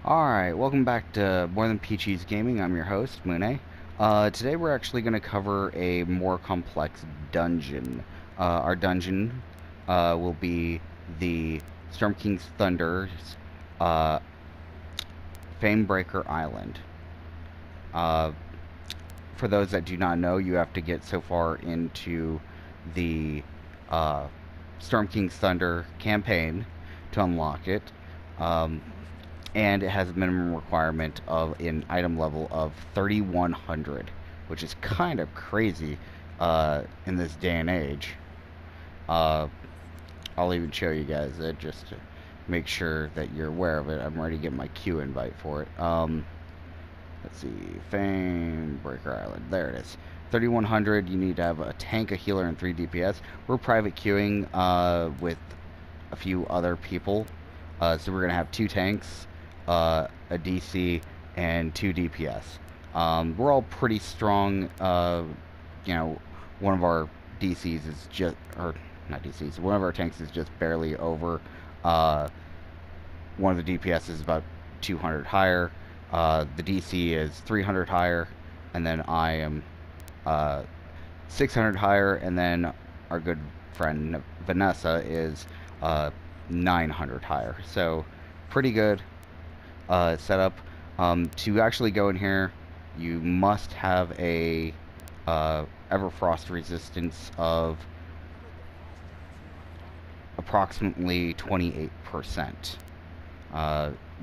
Alright, welcome back to More Than Peachy's Gaming. I'm your host, Mune. Today we're actually going to cover a more complex dungeon. Our dungeon will be the Storm King's Thunder's uh, Fangbreaker Island. Uh, for those that do not know, you have to get so far into the uh, Storm King's Thunder campaign to unlock it. Um, and it has a minimum requirement of an item level of 3,100, which is kind of crazy in this day and age. Uh, I'll even show you guys it just to make sure that you're aware of it. I'm ready to get my queue invite for it. Let's see, Fangbreaker Island. There it is. 3,100. You need to have a tank, a healer, and 3 DPS. We're private queuing with a few other people. So we're gonna have 2 tanks, a DC, and 2 DPS. We're all pretty strong. You know, one of our DCs is just, or not DCs, one of our tanks is just barely over. One of the DPS is about 200 higher. The DC is 300 higher, and then I am 600 higher, and then our good friend Vanessa is 900 higher. So pretty good setup. To actually go in here, you must have a Everfrost resistance of approximately 28%.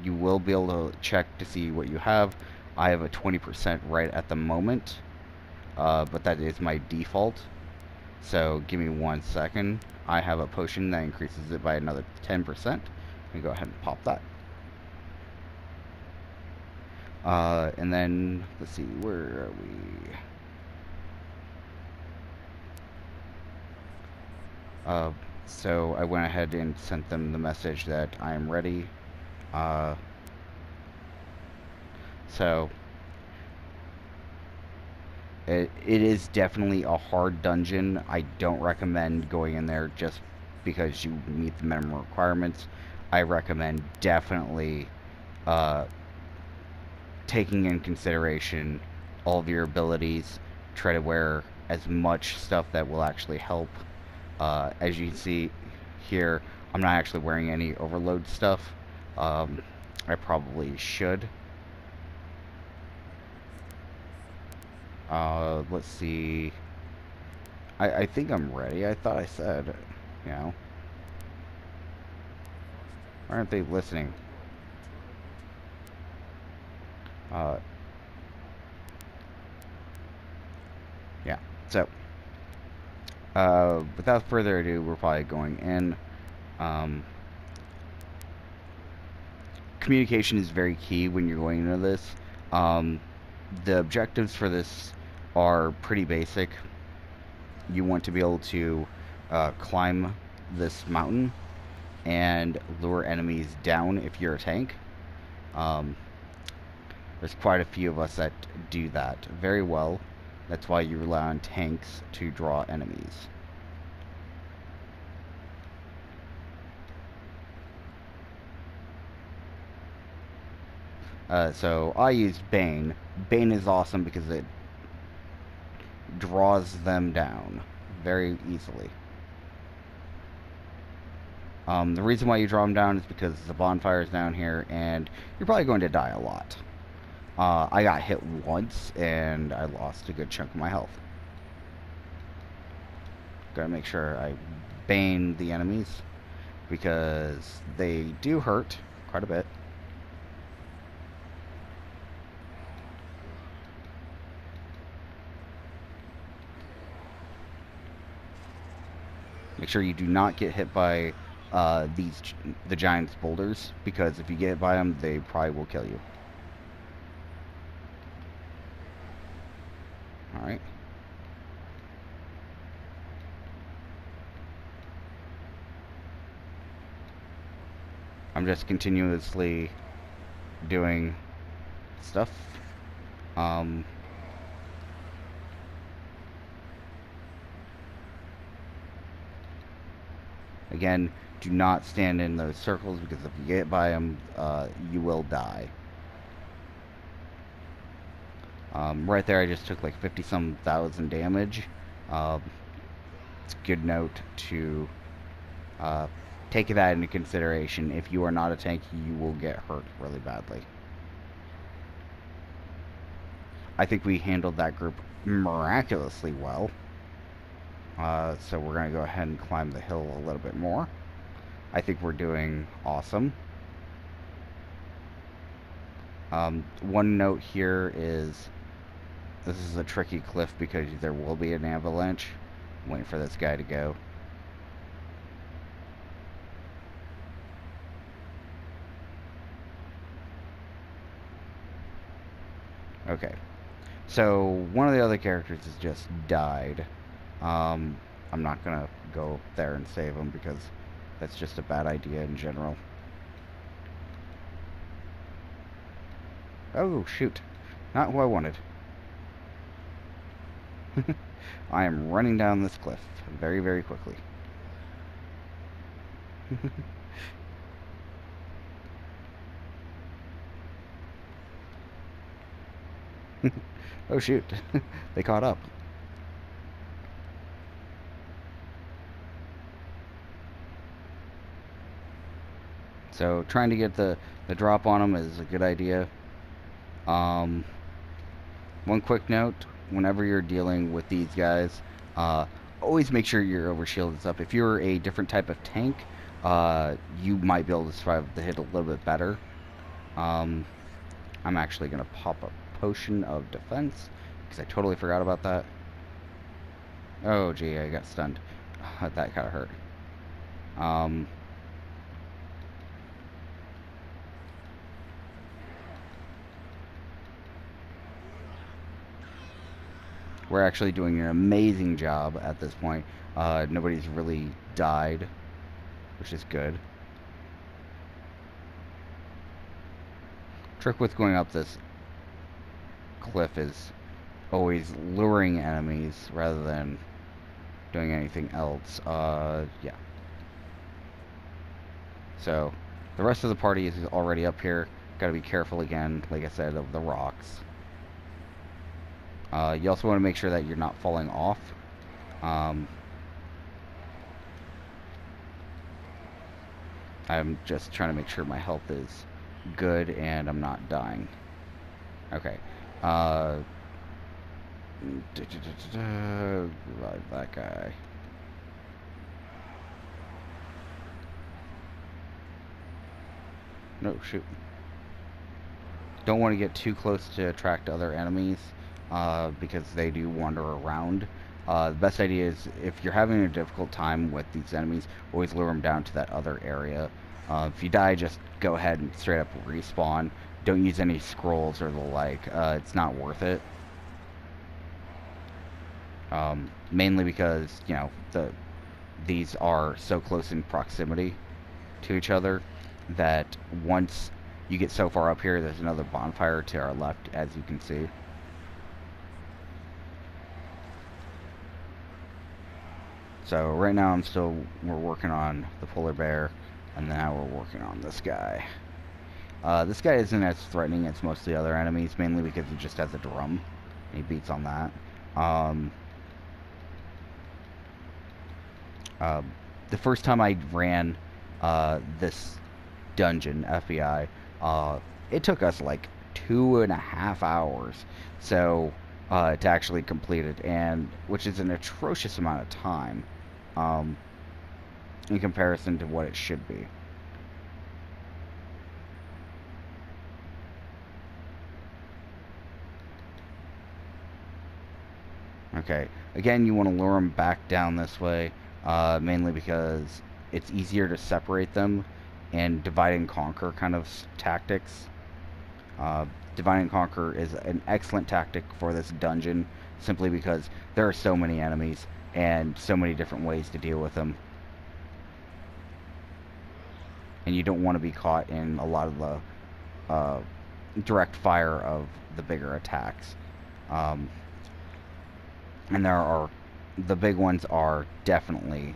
You will be able to check to see what you have. I have a 20% right at the moment, but that is my default. So give me 1 second. I have a potion that increases it by another 10%. Let me go ahead and pop that. And then, let's see, where are we? So I went ahead and sent them the message that I am ready. So it is definitely a hard dungeon. I don't recommend going in there just because you meet the minimum requirements. I recommend definitely taking in consideration all of your abilities. Try to wear as much stuff that will actually help. As you can see here, I'm not actually wearing any overload stuff. I probably should. Let's see. I think I'm ready. I thought I said, you know. Why aren't they listening? Yeah. So, without further ado, we're probably going in. Communication is very key when you're going into this. The objectives for this are pretty basic. You want to be able to climb this mountain and lure enemies down if you're a tank. There's quite a few of us that do that very well. That's why you rely on tanks to draw enemies. So I use Bane. Bane is awesome because it draws them down very easily. The reason why you draw them down is because the bonfire is down here and you're probably going to die a lot. I got hit once and I lost a good chunk of my health. Gotta make sure I bane the enemies because they do hurt quite a bit. Make sure you do not get hit by the giant's boulders, because if you get hit by them, they probably will kill you. Alright. I'm just continuously doing stuff. Again, do not stand in those circles because if you get by them, you will die. Right there, I just took like 50-some thousand damage. It's a good note to take that into consideration. If you are not a tank, you will get hurt really badly. I think we handled that group miraculously well. So we're going to go ahead and climb the hill a little bit more. I think we're doing awesome. One note here is this is a tricky cliff because there will be an avalanche. I'm waiting for this guy to go. Okay. So one of the other characters has just died. I'm not going to go there and save him because that's just a bad idea in general. Oh, shoot. Not who I wanted. I am running down this cliff very, very quickly. Oh, shoot. They caught up. So trying to get the drop on them is a good idea. One quick note, whenever you're dealing with these guys, always make sure your overshield is up. If you're a different type of tank, you might be able to survive the hit a little bit better. I'm actually going to pop a potion of defense, because I totally forgot about that. Oh, gee, I got stunned. That kind of hurt. We're actually doing an amazing job at this point. Nobody's really died, which is good. Trick with going up this cliff is always luring enemies rather than doing anything else. Yeah. So, the rest of the party is already up here. Gotta be careful again, like I said, of the rocks. You also want to make sure that you're not falling off. I'm just trying to make sure my health is good and I'm not dying. Okay. Revive that guy. No, shoot. Don't want to get too close to attract other enemies, because they do wander around. The best idea is, if you're having a difficult time with these enemies, always lure them down to that other area. If you die, just go ahead and straight up respawn. Don't use any scrolls or the like. It's not worth it. Mainly because, you know, these are so close in proximity to each other that once you get so far up here, there's another bonfire to our left, as you can see. So right now we're working on the polar bear, and now we're working on this guy. This guy isn't as threatening as most of the other enemies, mainly because he just has a drum. And he beats on that. The first time I ran this dungeon, FBI, it took us like 2.5 hours to actually complete it, and which is an atrocious amount of time in comparison to what it should be. Okay, again, you want to lure them back down this way, mainly because it's easier to separate them, and divide and conquer kind of tactics. Divide and conquer is an excellent tactic for this dungeon, simply because there are so many enemies and so many different ways to deal with them. And you don't want to be caught in a lot of the direct fire of the bigger attacks. And the big ones are definitely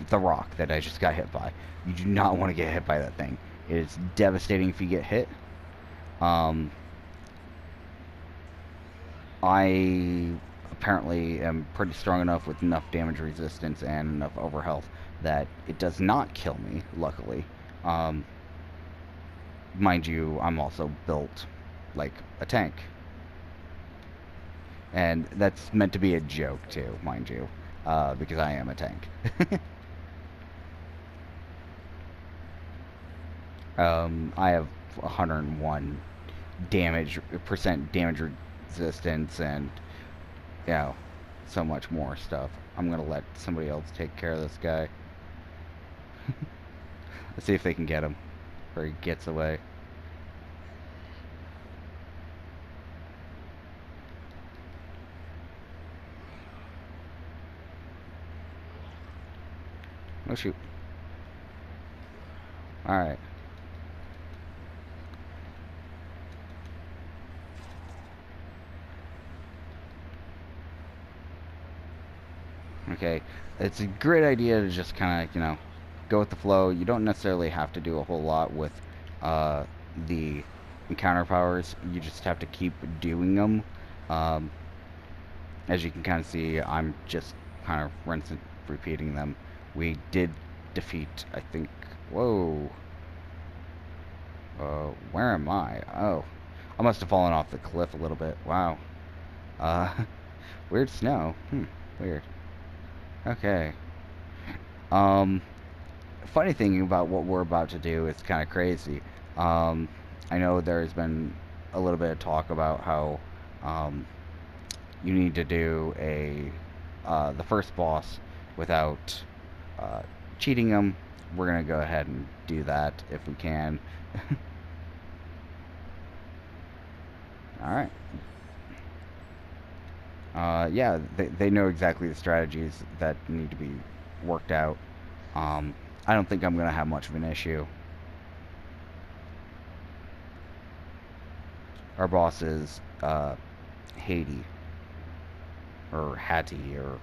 the rock that I just got hit by. You do not want to get hit by that thing. It is devastating if you get hit. I apparently am pretty strong enough with enough damage resistance and enough overhealth that it does not kill me, luckily. Mind you, I'm also built like a tank. And that's meant to be a joke, too, mind you, because I am a tank. I have 101 percent damage resistance and, you know, so much more stuff. I'm gonna let somebody else take care of this guy. Let's see if they can get him before he gets away. Oh shoot. Alright. Okay. It's a great idea to just kind of, go with the flow. You don't necessarily have to do a whole lot with the encounter powers. You just have to keep doing them. As you can kind of see, I'm just kind of rinsing, repeating them. We did defeat, I think... Whoa. Where am I? Oh. I must have fallen off the cliff a little bit. Wow. Weird snow. Weird. Okay. Funny thing about what we're about to do is kind of crazy. I know there's been a little bit of talk about how, you need to do the first boss without, cheating them. We're gonna go ahead and do that if we can. Alright. Yeah, they know exactly the strategies that need to be worked out. I don't think I'm gonna have much of an issue. Our boss is, Haiti. Or Hattie, or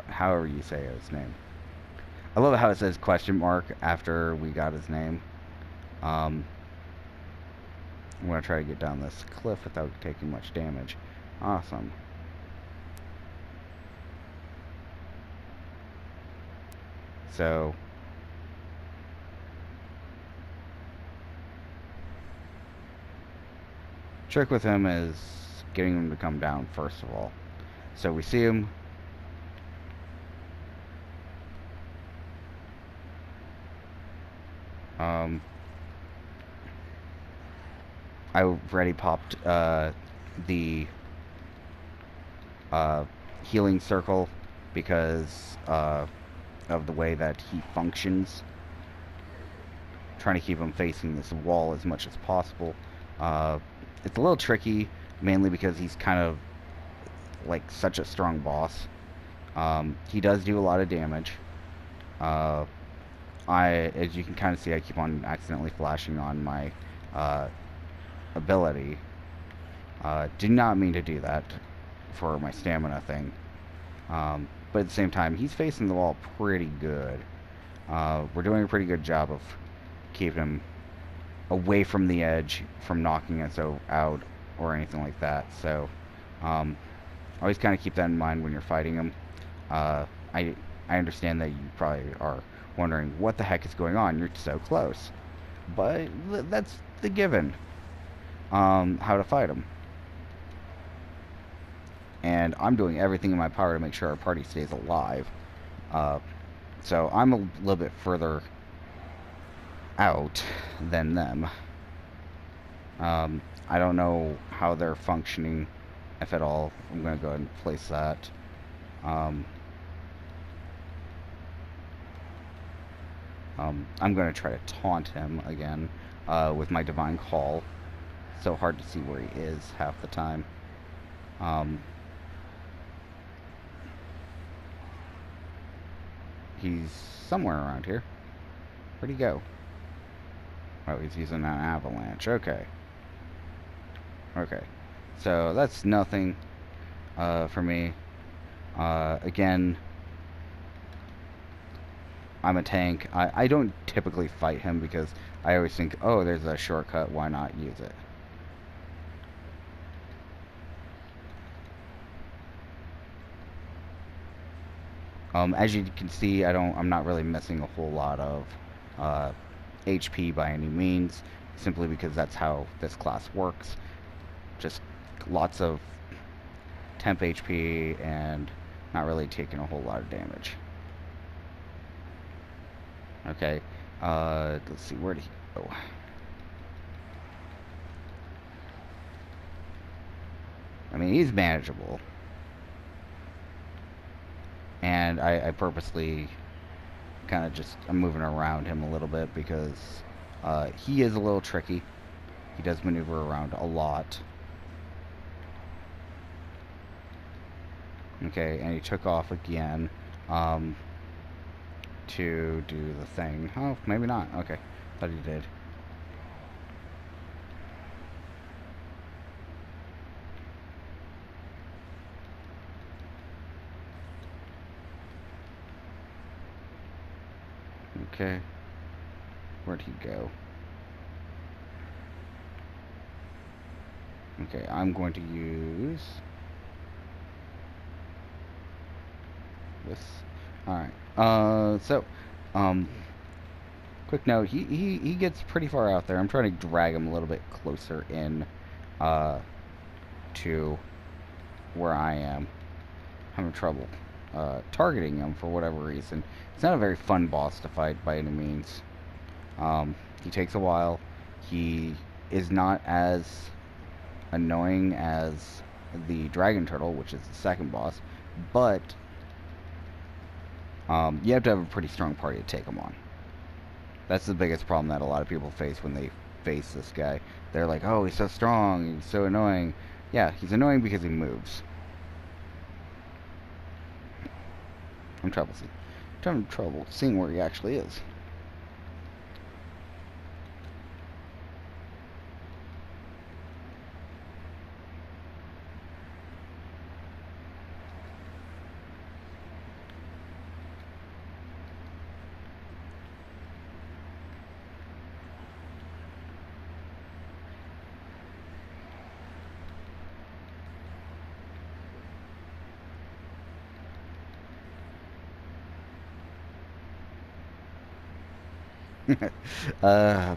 however you say his name. I love how it says question mark after we got his name. I'm gonna try to get down this cliff without taking much damage. Awesome. So... trick with him is getting him to come down first of all. So we see him. I've already popped the healing circle because of the way that he functions. Trying to keep him facing this wall as much as possible. It's a little tricky, mainly because he's kind of like such a strong boss. He does do a lot of damage. As you can kind of see, I keep on accidentally flashing on my ability. Did not mean to do that for my stamina thing. But at the same time, he's facing the wall pretty good. We're doing a pretty good job of keeping him away from the edge, from knocking us out or anything like that. So, always kind of keep that in mind when you're fighting him. I understand that you probably are wondering what the heck is going on. You're so close, but that's the given. How to fight him, and I'm doing everything in my power to make sure our party stays alive. So I'm a little bit further out than them. I don't know how they're functioning, if at all. I'm gonna go ahead and place that. I'm gonna try to taunt him again with my divine call. So hard to see where he is half the time. He's somewhere around here. Where'd he go? Oh, he's using an avalanche. Okay. Okay. So that's nothing for me. Again, I'm a tank. I don't typically fight him because I always think, oh, there's a shortcut, why not use it? As you can see, I'm not really missing a whole lot of uh, HP by any means, simply because that's how this class works. Just lots of temp HP and not really taking a whole lot of damage. Okay, let's see, where did he go? I mean, he's manageable. And I purposely kind of just, I'm moving around him a little bit because he is a little tricky. He does maneuver around a lot. Okay, and he took off again to do the thing. Oh, maybe not. Okay, thought he did. Okay, where'd he go? Okay, I'm going to use this. Alright, quick note, he gets pretty far out there. I'm trying to drag him a little bit closer in to where I am. Having trouble targeting him for whatever reason. It's not a very fun boss to fight by any means. He takes a while. He is not as annoying as the dragon turtle, which is the second boss, but you have to have a pretty strong party to take him on. That's the biggest problem that a lot of people face when they face this guy. They're like, oh, he's so strong, he's so annoying. Yeah, he's annoying because he moves. I'm having trouble seeing where he actually is.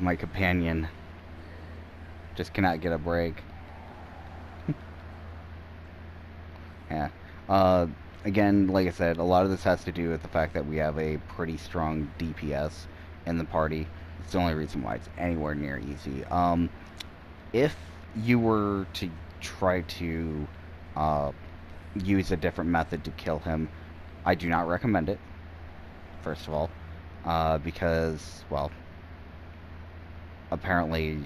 My companion just cannot get a break. Yeah. Again, like I said, a lot of this has to do with the fact that we have a pretty strong DPS in the party. It's the only reason why it's anywhere near easy. If you were to try to use a different method to kill him, I do not recommend it, first of all, because, well, apparently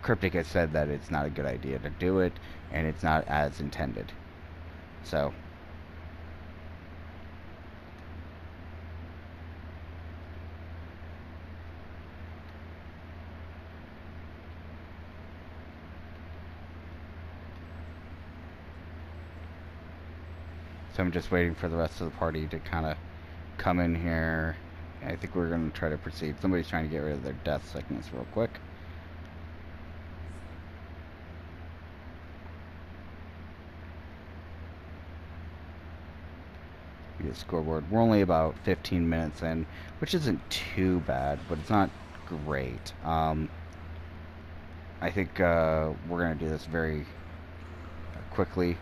Cryptic has said that it's not a good idea to do it, and it's not as intended. So, I'm just waiting for the rest of the party to kind of come in here. I think we're going to try to proceed. Somebody's trying to get rid of their death sickness real quick. Get a scoreboard. We're only about 15 minutes in, which isn't too bad, but it's not great. I think we're going to do this very quickly.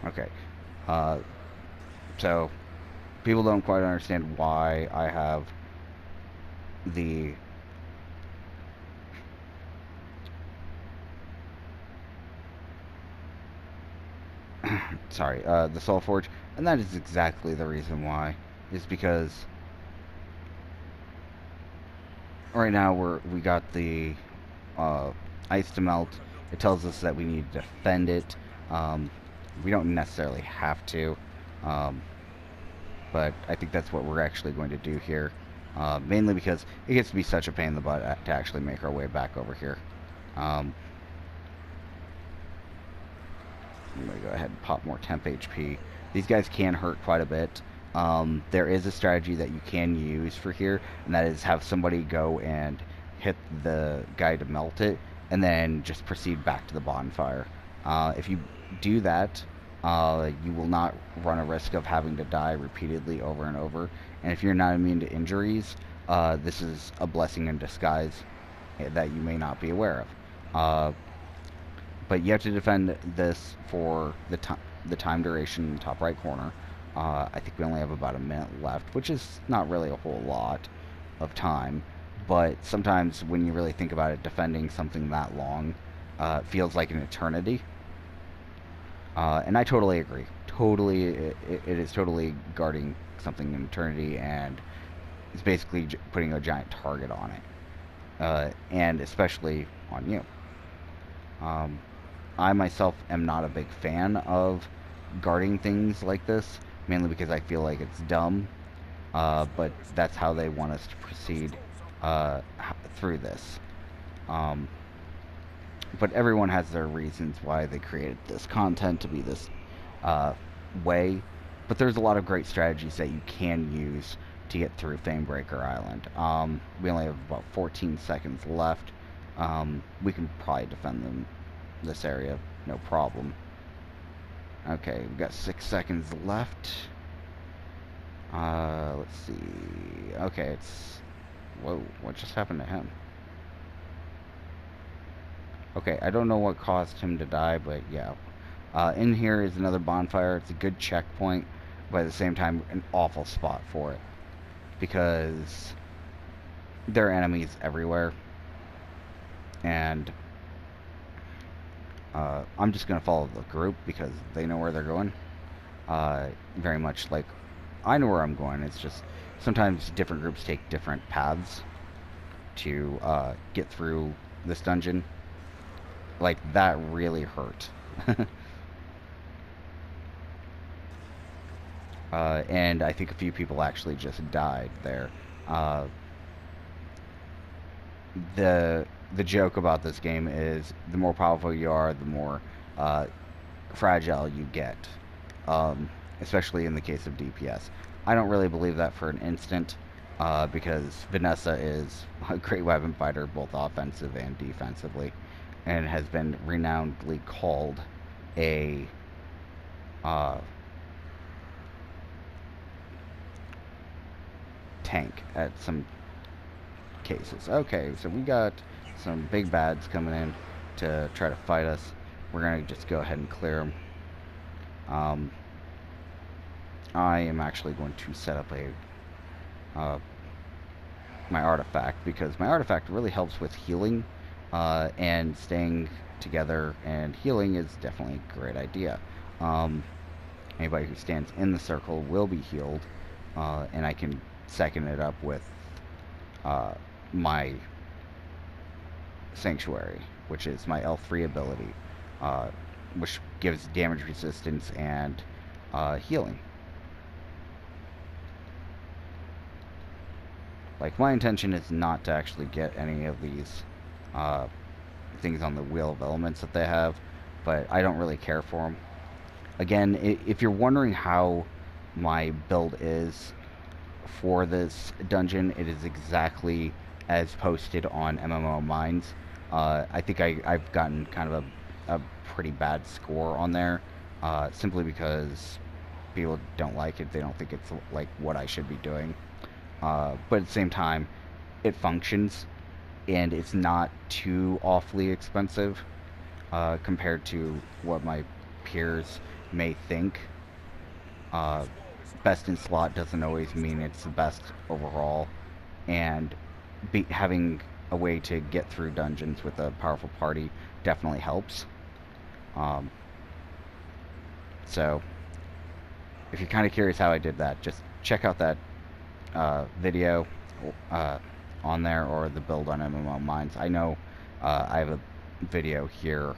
Okay. So, people don't quite understand why I have the sorry, the Soul Forge, and that is exactly the reason why. Is because right now we got the ice to melt. It tells us that we need to defend it. We don't necessarily have to, but I think that's what we're actually going to do here. Mainly because it gets to be such a pain in the butt to actually make our way back over here. Um, I'm going to go ahead and pop more temp HP. These guys can hurt quite a bit. There is a strategy that you can use for here, and that is have somebody go and hit the guy to melt it, and then just proceed back to the bonfire. If you do that, you will not run a risk of having to die repeatedly over and over. And if you're not immune to injuries, this is a blessing in disguise that you may not be aware of. But you have to defend this for the time duration in the top right corner. I think we only have about a minute left, which is not really a whole lot of time. But sometimes when you really think about it, defending something that long feels like an eternity. And I totally agree. Totally, it is totally guarding something in eternity, and it's basically putting a giant target on it, and especially on you. Um, I myself am not a big fan of guarding things like this, mainly because I feel like it's dumb, but that's how they want us to proceed through this. Um, but everyone has their reasons why they created this content to be this uh, way. But there's a lot of great strategies that you can use to get through Fangbreaker Island. We only have about 14 seconds left. We can probably defend them this area, no problem. Okay, we've got 6 seconds left. Let's see. Okay, it's... Whoa, what just happened to him? Okay, I don't know what caused him to die, but yeah. In here is another bonfire. It's a good checkpoint, but at the same time, an awful spot for it. Because there are enemies everywhere. And I'm just going to follow the group because they know where they're going. Very much like I know where I'm going. It's just sometimes different groups take different paths to get through this dungeon. Like, that really hurt. And I think a few people actually just died there. Uh, the joke about this game is the more powerful you are, the more fragile you get, especially in the case of DPS. I don't really believe that for an instant, because Vanessa is a great weapon fighter, both offensive and defensively, and has been renownedly called a tank at some cases. Okay, so we got some big bads coming in to try to fight us. We're gonna just go ahead and clear them. I am actually going to set up my artifact, because my artifact really helps with healing, and staying together and healing is definitely a great idea. Anybody who stands in the circle will be healed, and I can second it up with my Sanctuary, which is my L3 ability, which gives damage resistance and healing. Like, my intention is not to actually get any of these things on the wheel of elements that they have, but I don't really care for them. Again, if you're wondering how my build is for this dungeon, it is exactly as posted on MMO Minds. I think I've gotten kind of a pretty bad score on there, simply because people don't like it. They don't think it's like what I should be doing. But at the same time, it functions, and it's not too awfully expensive compared to what my peers may think. Best in slot doesn't always mean it's the best overall, and having a way to get through dungeons with a powerful party definitely helps. So if you're kind of curious how I did that, just check out that video on there, or the build on MMO Minds. I know I have a video here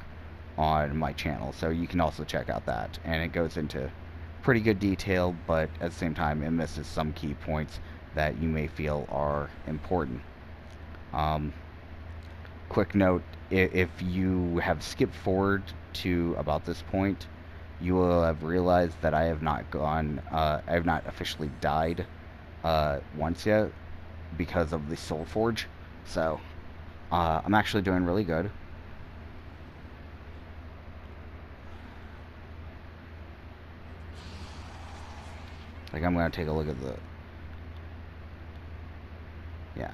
on my channel, so you can also check out that, and it goes into pretty good detail, but at the same time it misses some key points that you may feel are important. Um, Quick note, if you have skipped forward to about this point, you will have realized that I have not officially died once yet because of the Soul Forge. So, I'm actually doing really good. Like, I'm gonna take a look at the... Yeah.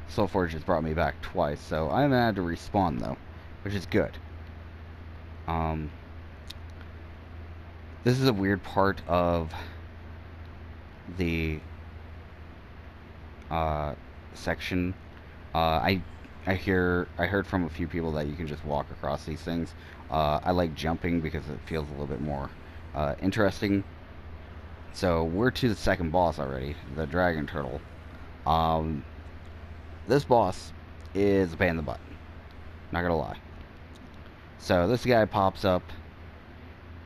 Soul Forge has brought me back twice, so I haven't had to respawn, though, which is good. Um, this is a weird part of the section. I heard from a few people that you can just walk across these things. I like jumping because it feels a little bit more interesting. So we're to the second boss already, the Dragon Turtle. Um, this boss is a pain in the butt. Not gonna lie. So this guy pops up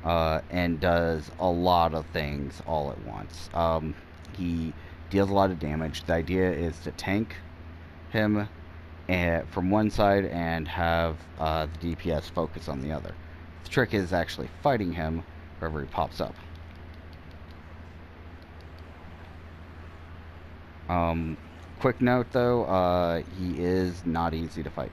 and does a lot of things all at once. He deals a lot of damage. The idea is to tank him from one side and have the DPS focus on the other. The trick is actually fighting him wherever he pops up. Quick note though, he is not easy to fight.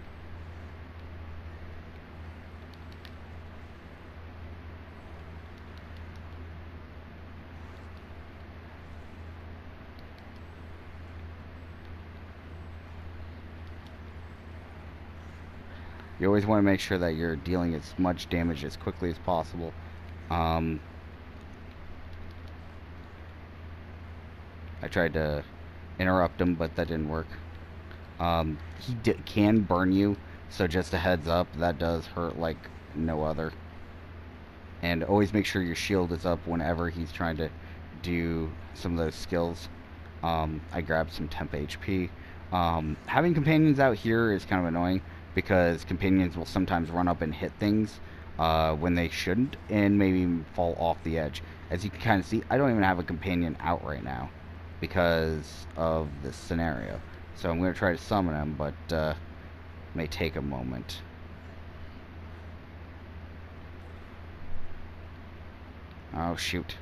You always want to make sure that you're dealing as much damage as quickly as possible. I tried to interrupt him, but that didn't work. He can burn you, so just a heads up, that does hurt like no other. And always make sure your shield is up whenever he's trying to do some of those skills. I grabbed some temp HP. Having companions out here is kind of annoying because companions will sometimes run up and hit things when they shouldn't and maybe fall off the edge. As you can kind of see, I don't even have a companion out right now because of this scenario. So I'm going to try to summon him, but may take a moment. Oh, shoot.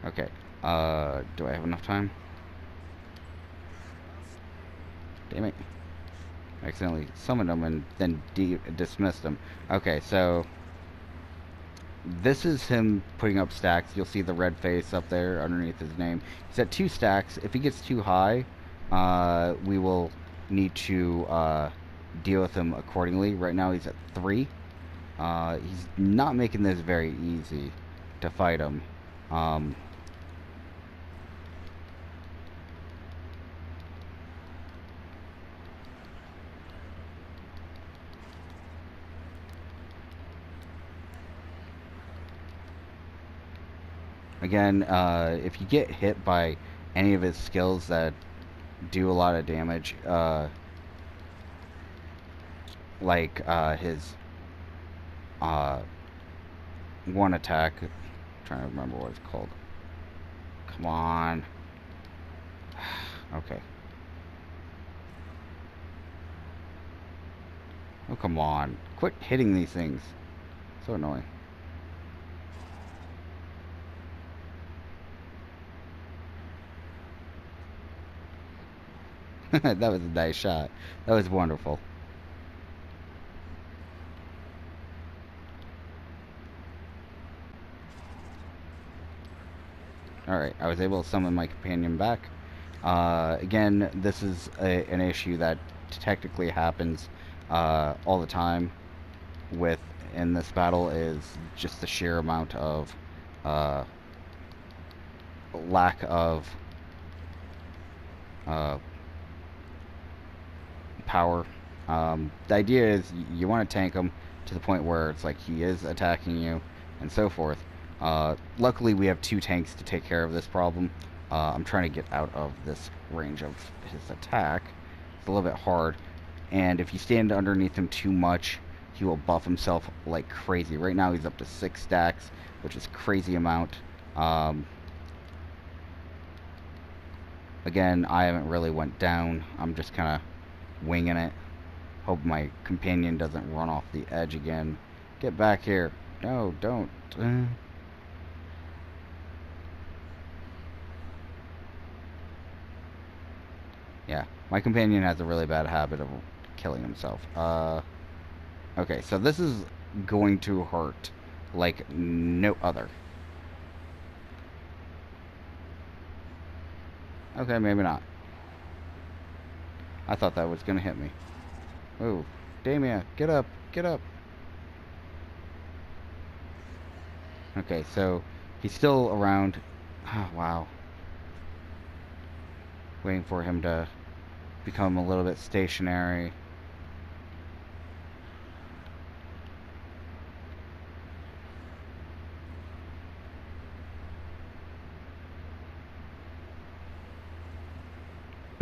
Okay. Do I have enough time? Damn it. I accidentally summoned him and then dismissed him. Okay, so this is him putting up stacks. You'll see the red face up there underneath his name. He's at 2 stacks. If he gets too high, we will need to deal with him accordingly. Right now he's at 3. He's not making this very easy to fight him. Again, if you get hit by any of his skills that do a lot of damage, like his one attack, I'm trying to remember what it's called. Come on. Okay. Oh, come on. Quit hitting these things. So annoying. That was a nice shot. That was wonderful. Alright, I was able to summon my companion back. Again, this is an issue that technically happens all the time in this battle, is just the sheer amount of lack of power. The idea is you want to tank him to the point where it's like he is attacking you and so forth. Luckily we have 2 tanks to take care of this problem. I'm trying to get out of this range of his attack. It's a little bit hard, and if you stand underneath him too much, he will buff himself like crazy. Right now he's up to 6 stacks, which is crazy amount. Again, I haven't really went down. I'm just kind of winging it. Hope my companion doesn't run off the edge again. Get back here. No, don't. Yeah, my companion has a really bad habit of killing himself. Okay, so this is going to hurt like no other. Okay, maybe not. I thought that was gonna hit me. Ooh, Damien, get up, get up. Okay, so he's still around. Oh, wow. Waiting for him to become a little bit stationary.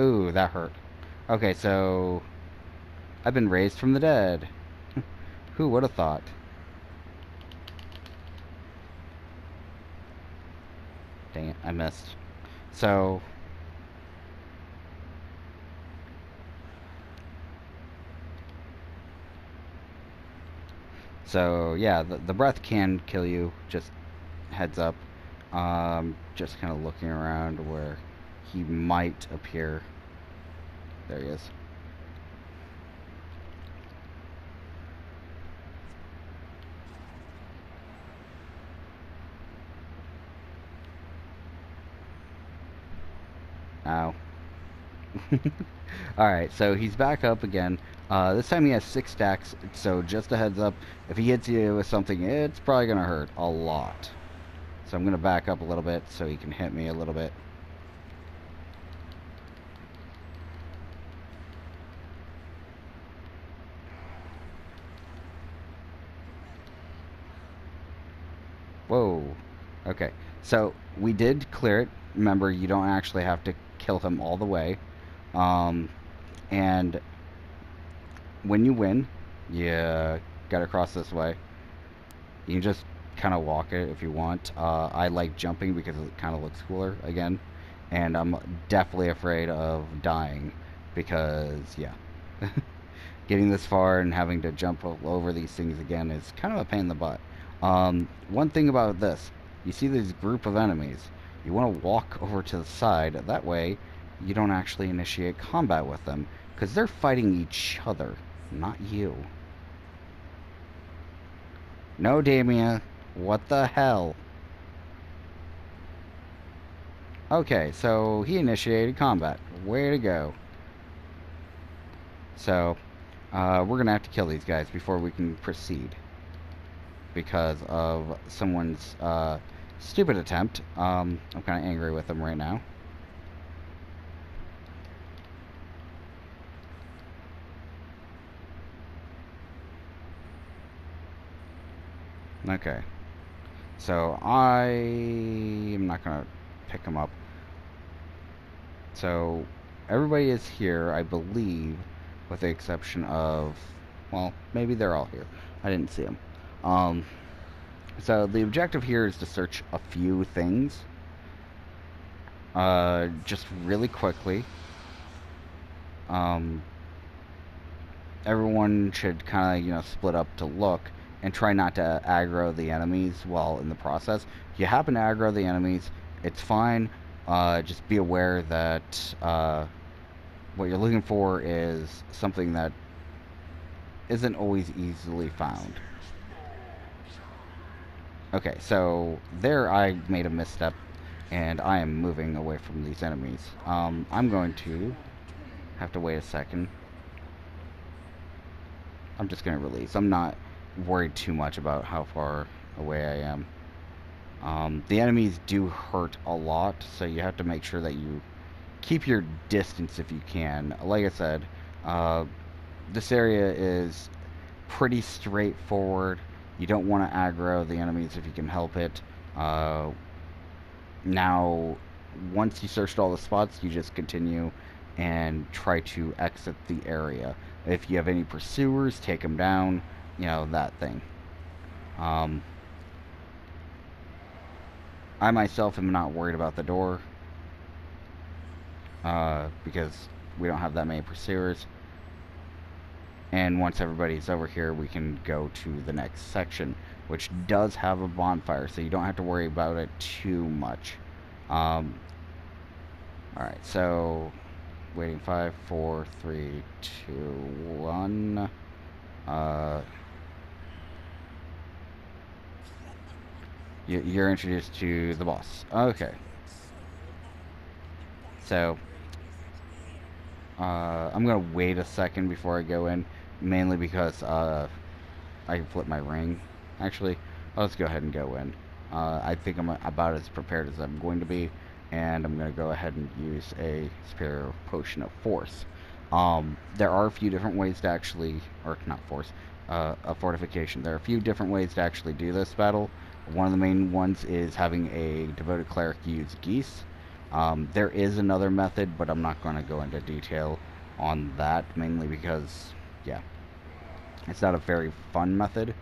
Ooh, that hurt. Okay, so I've been raised from the dead. Who would have thought? Dang it, I missed. So yeah, the breath can kill you. Just heads up. Just kind of looking around where he might appear. There he is. Ow. Alright, so he's back up again. This time he has 6 stacks, so just a heads up, if he hits you with something, it's probably going to hurt a lot. So I'm going to back up a little bit so he can hit me a little bit. Whoa. Okay, so we did clear it. Remember, you don't actually have to kill him all the way. And when you win, you gotta cross this way. You can just kind of walk it if you want. I like jumping because it kind of looks cooler again. And I'm definitely afraid of dying because, yeah. Getting this far and having to jump over these things again is kind of a pain in the butt. One thing about this, you see this group of enemies. You want to walk over to the side. That way, you don't actually initiate combat with them because they're fighting each other, not you. No, Damien. What the hell? Okay, so he initiated combat. Way to go. So, we're going to have to kill these guys before we can proceed. Because of someone's stupid attempt. I'm kind of angry with them right now. Okay. So I am not going to pick him up. So everybody is here, I believe, with the exception of, well, maybe they're all here. I didn't see them. So the objective here is to search a few things. Just really quickly. Everyone should kind of, split up to look and try not to aggro the enemies while in the process. If you happen to aggro the enemies, it's fine. Just be aware that what you're looking for is something that isn't always easily found. Okay, so there I made a misstep, and I am moving away from these enemies. I'm going to have to wait a second. I'm just going to release. I'm not worried too much about how far away I am. The enemies do hurt a lot, so you have to make sure that you keep your distance if you can. Like I said, this area is pretty straightforward. You don't want to aggro the enemies if you can help it. Now, once you searched all the spots, you just continue and try to exit the area. If you have any pursuers, take them down. you know, that thing. I myself am not worried about the door, because we don't have that many pursuers. And once everybody's over here, we can go to the next section, which does have a bonfire, so you don't have to worry about it too much. Alright, so waiting 5, 4, 3, 2, 1. You're introduced to the boss. Okay. So, I'm gonna wait a second before I go in, mainly because I can flip my ring. Actually, let's go ahead and go in. I think I'm about as prepared as I'm going to be, and I'm gonna go ahead and use a superior potion of force. There are a few different ways to actually, or not force, a fortification. There are a few different ways to actually do this battle. One of the main ones is having a devoted cleric use geese. There is another method, but I'm not going to go into detail on that, mainly because, yeah, it's not a very fun method.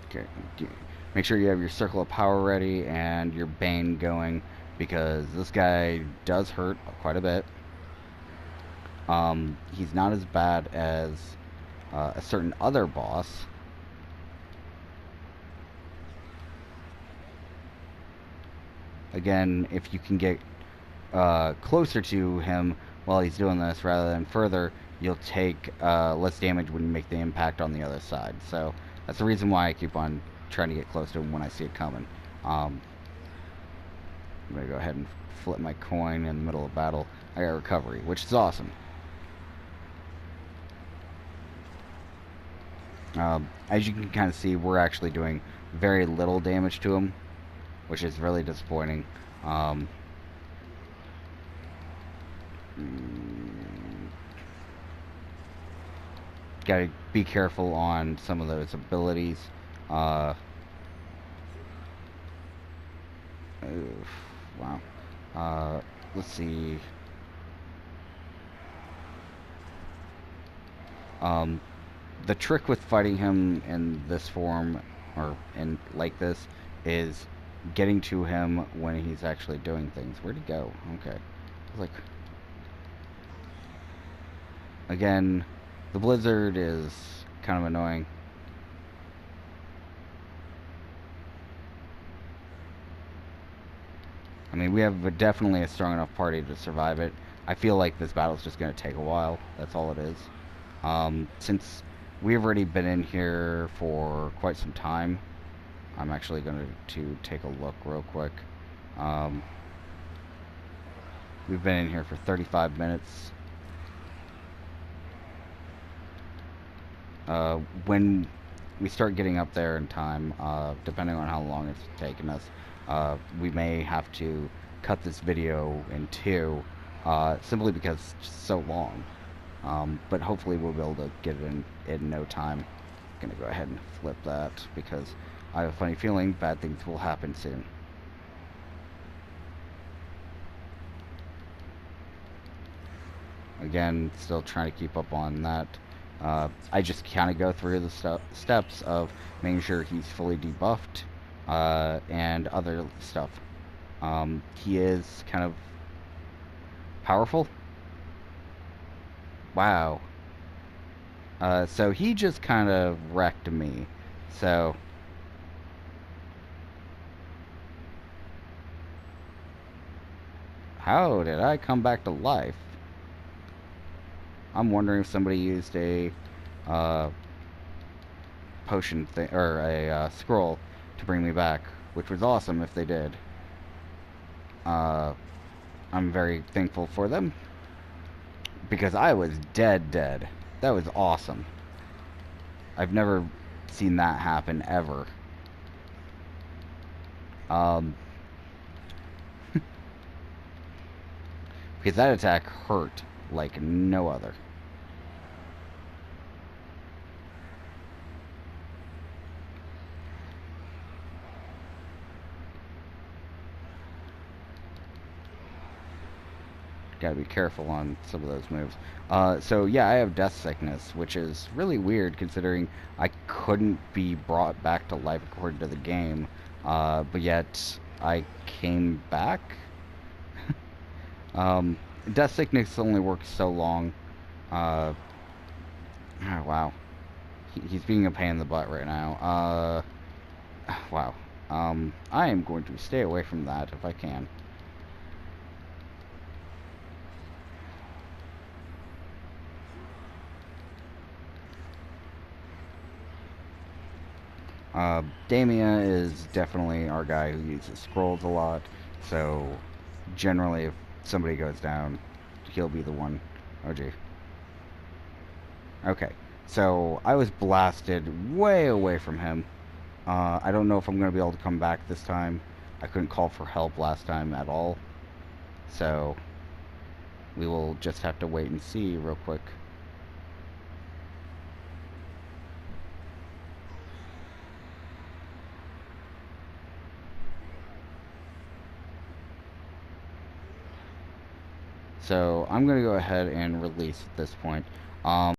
Okay, make sure you have your circle of power ready and your bane going, because this guy does hurt quite a bit. He's not as bad as a certain other boss. Again, if you can get closer to him while he's doing this rather than further, you'll take less damage when you make the impact on the other side. So that's the reason why I keep on trying to get close to him when I see it coming. I'm going to go ahead and flip my coin in the middle of battle. I got recovery, which is awesome. As you can kind of see, we're actually doing very little damage to him, which is really disappointing. Gotta be careful on some of those abilities. Oof, wow. Let's see. The trick with fighting him in this form, or in like this, is getting to him when he's actually doing things. Where'd he go? Okay. I was like, again, the blizzard is kind of annoying. I mean, we have definitely a strong enough party to survive it. I feel like this battle's just going to take a while. That's all it is. Since we've already been in here for quite some time, I'm actually going to take a look real quick. We've been in here for 35 minutes. When we start getting up there in time, depending on how long it's taken us, we may have to cut this video in two, simply because it's just so long. But hopefully we'll be able to get it in no time. I'm gonna go ahead and flip that, because I have a funny feeling bad things will happen soon. Again, still trying to keep up on that. I just kind of go through the steps of making sure he's fully debuffed, and other stuff. He is kind of powerful. Wow. So he just kind of wrecked me. So how did I come back to life? I'm wondering if somebody used a potion thing, or a scroll, to bring me back, which was awesome if they did. I'm very thankful for them, because I was dead. That was awesome. I've never seen that happen ever. Because that attack hurt like no other. Gotta be careful on some of those moves. So yeah, I have Death Sickness, which is really weird considering I couldn't be brought back to life according to the game. But yet I came back. Um, Death Sickness only works so long. Uh, oh, wow. He's being a pain in the butt right now. Wow. I am going to stay away from that if I can. Damia is definitely our guy who uses scrolls a lot, so generally if somebody goes down, he'll be the one. Oh gee. Okay, so I was blasted way away from him. I don't know if I'm going to be able to come back this time. I couldn't call for help last time at all, so we will just have to wait and see real quick. So I'm going to go ahead and release at this point.